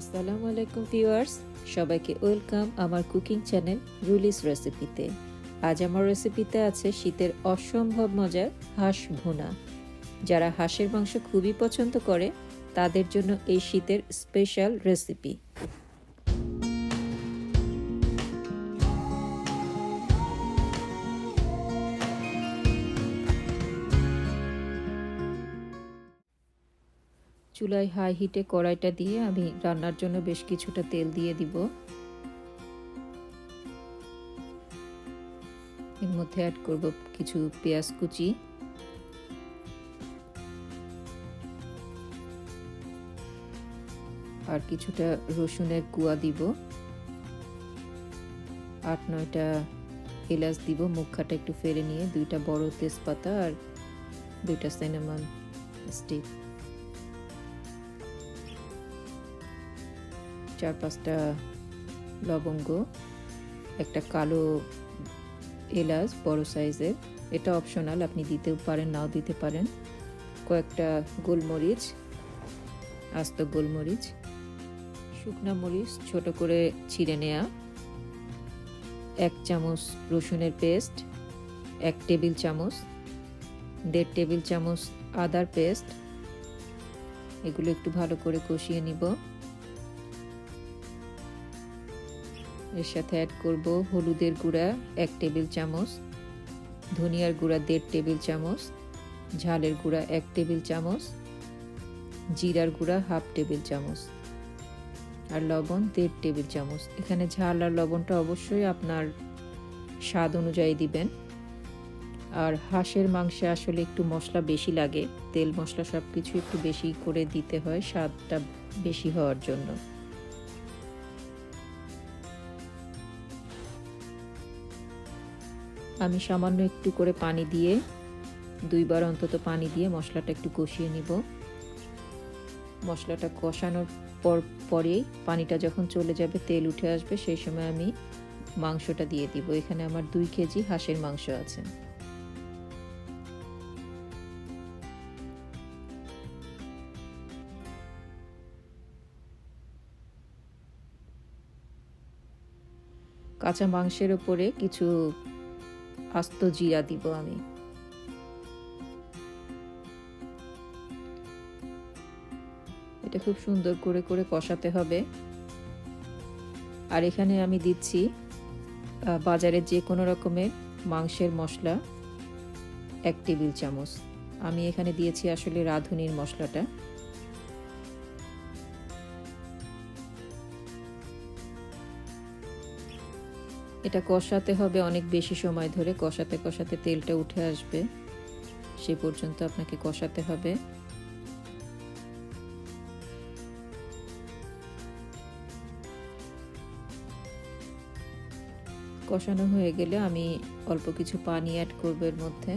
আসসালামু আলাইকুম ভিউয়ার্স, সবাইকে ওয়েলকাম আমার কুকিং চ্যানেল রুলিস রেসিপিতে। আজ আমার রেসিপিতে আছে শীতের অসম্ভব মজার হাঁস ভুনা। যারা হাঁসের মাংস খুবই পছন্দ করে তাদের জন্য এই শীতের স্পেশাল রেসিপি। চুলায় হাই হিটে কড়াইটা দিয়ে আমি রান্নার জন্য বেশ কিছুটা তেল দিয়ে দিব। এর মধ্যে অ্যাড করব কিছু পেঁয়াজ কুচি, আর কিছুটা রসুনের কুয়া দিব, 8-9টা এলাচ দিব, মুখটা একটু ফেলে নিয়ে, 2টা বড় তেজপাতা আর 2টা সিনামন স্টিক, 4-5টা লবঙ্গ, একটা কালো এলাচ বড় সাইজের, এটা অপশনাল, আপনি দিতেও পারেন নাও দিতে পারেন, কয়েকটা গোলমরিচ, আস্ত গোলমরিচ, শুকনা মরিচ ছোট করে ছিঁড়ে নেওয়া, 1 চামচ রসুনের পেস্ট, 1 টেবিল চামচ, 1.5 টেবিল চামচ আদার পেস্ট। এগুলো একটু ভালো করে কষিয়ে নিব। এর সাথে অ্যাড করব হলুদের গুঁড়া 1 টেবিল চামচ, ধনিয়ার গুঁড়া 1.5 টেবিল চামচ, ঝালের গুঁড়া 1 টেবিল চামচ, জিরার গুঁড়া 1/2 টেবিল চামচ, আর লবণ 1.5 টেবিল চামচ। এখানে ঝাল আর লবণটা অবশ্যই আপনার স্বাদ অনুযায়ী দিবেন। আর হাঁসের মাংসে আসলে একটু মশলা বেশি লাগে, তেল মশলা সব কিছু একটু বেশি করে দিতে হয় স্বাদটা বেশি হওয়ার জন্য। আমি সামান্য একটু করে পানি দিয়ে, 2 বার অন্তত পানি দিয়ে মশলাটা একটু কষিয়ে নিব। মশলাটা কষানোর পরেই পানিটা যখন চলে যাবে, তেল উঠে আসবে, সেই সময় আমি মাংসটা দিয়ে দিব। এখানে আমার 2 কেজি হাঁসের মাংস আছে। কাঁচা মাংসের উপরে কিছু আস্ত জিরা দিব আমি। এটা খুব সুন্দর করে করে কষাতে হবে। আর এখানে আমি দিচ্ছি বাজারে যে কোনো রকমের মাংসের মশলা 1 টেবিল চামচ। আমি এখানে দিয়েছি আসলে রাঁধুনির মশলাটা। এটা কষাতে হবে অনেক বেশি সময় ধরে, কষাতে কষাতে তেলটা উঠে আসবে, সে পর্যন্ত আপনাকে কষাতে হবে। কষানো হয়ে গেলে আমি অল্প কিছু পানি অ্যাড করব এর মধ্যে।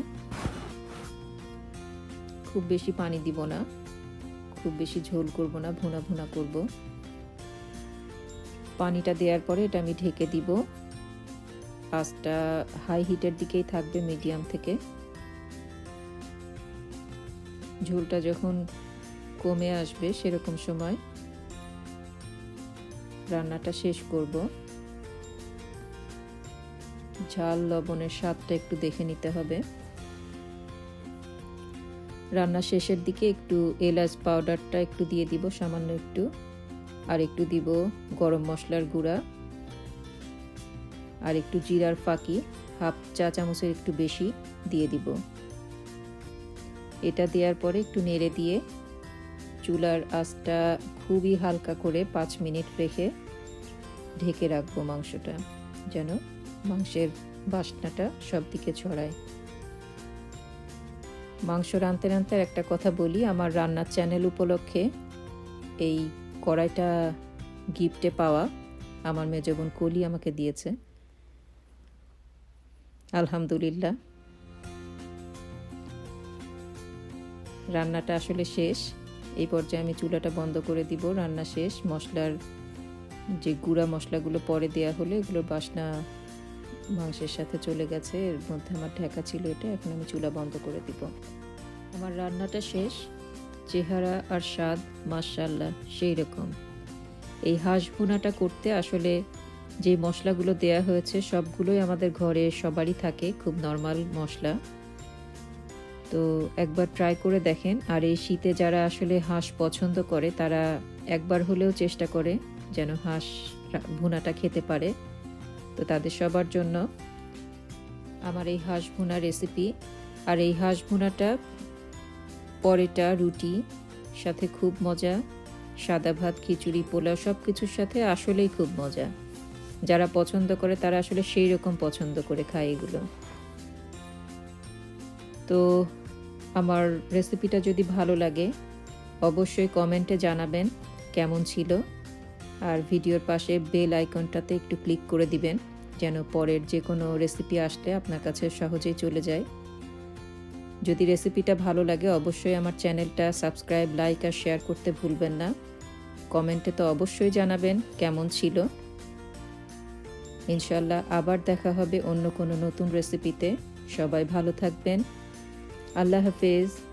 খুব বেশি পানি দিব না, খুব বেশি ঝোল করব না, ভুনা ভুনা করব। পানিটা দেওয়ার পরে এটা আমি ঢেকে দিব। আঁচটা হাই হিটের দিকেই থাকবে, মিডিয়াম থেকে। ঝোলটা যখন কমে আসবে সেরকম সময় রান্নাটা শেষ করব। ঝাল লবণের স্বাদটা একটু দেখে নিতে হবে। রান্না শেষের দিকে একটু এলাচ পাউডারটা একটু দিয়ে দিব, সামান্য একটু, আর একটু দিব গরম মশলার গুঁড়া, আর একটু জিরার ফাঁকি 1/2 চা চামচের একটু বেশি দিয়ে দিব। এটা দেওয়ার পরে একটু নেড়ে দিয়ে চুলার আঁচটা খুবই হালকা করে 5 মিনিট রেখে ঢেকে রাখবো মাংসটা, যেন মাংসের বাসনাটা সব দিকে ছড়ায়। মাংস রাঁধতে রাঁধতে একটা কথা বলি, আমার রান্নার চ্যানেল উপলক্ষে এই কড়াইটা গিফটে পাওয়া আমার মেজো বোন কলি আমাকে দিয়েছে, আলহামদুলিল্লাহ। রান্নাটা আসলে শেষ, এই পর্যায়ে আমি চুলাটা বন্ধ করে দিব। রান্না শেষ, মশলার যে গুঁড়া মশলাগুলো পরে দেয়া হলে এগুলোর বাসনা মাংসের সাথে চলে গেছে। এর মধ্যে আমার ঢাকা ছিল এটা, এখন আমি চুলা বন্ধ করে দিব। আমার রান্নাটা শেষ, চেহারা আর স্বাদ মাশাআল্লাহ সেই রকম। এই হাঁস ভুনাটা করতে আসলে যে মশলাগুলো দেয়া হয়েছে সবগুলোই আমাদের ঘরে সবারই থাকে, খুব নরমাল মশলা। তো একবার ট্রাই করে দেখেন। আর এই শীতে যারা আসলে হাঁস পছন্দ করে তারা একবার হলেও চেষ্টা করে যেন হাঁস ভুনাটা খেতে পারে। তো তাদের সবার জন্য আমার এই হাঁস ভুনা রেসিপি। আর এই হাঁস ভুনাটা পরোটা, রুটি সাথে খুব মজা, সাদা ভাত, খিচুড়ি, পোলাও সব কিছুর সাথে আসলেই খুব মজা। যারা পছন্দ করে তারা আসলে সেই রকম পছন্দ করে খায় এগুলো। তো আমার রেসিপিটা যদি ভালো লাগে অবশ্যই কমেন্টে জানাবেন কেমন ছিল। আর ভিডিওর পাশে বেল আইকনটাতে একটু ক্লিক করে দিবেন যেন পরের যে কোনো রেসিপি আসলে আপনার কাছে সহজেই চলে যায়। যদি রেসিপিটা ভালো লাগে অবশ্যই আমার চ্যানেলটা সাবস্ক্রাইব, লাইক আর শেয়ার করতে ভুলবেন না। কমেন্টে তো অবশ্যই জানাবেন কেমন ছিল। ইনশাল্লাহ আবার দেখা হবে অন্য কোনো নতুন রেসিপিতে। সবাই ভালো থাকবেন। আল্লাহ হাফেজ।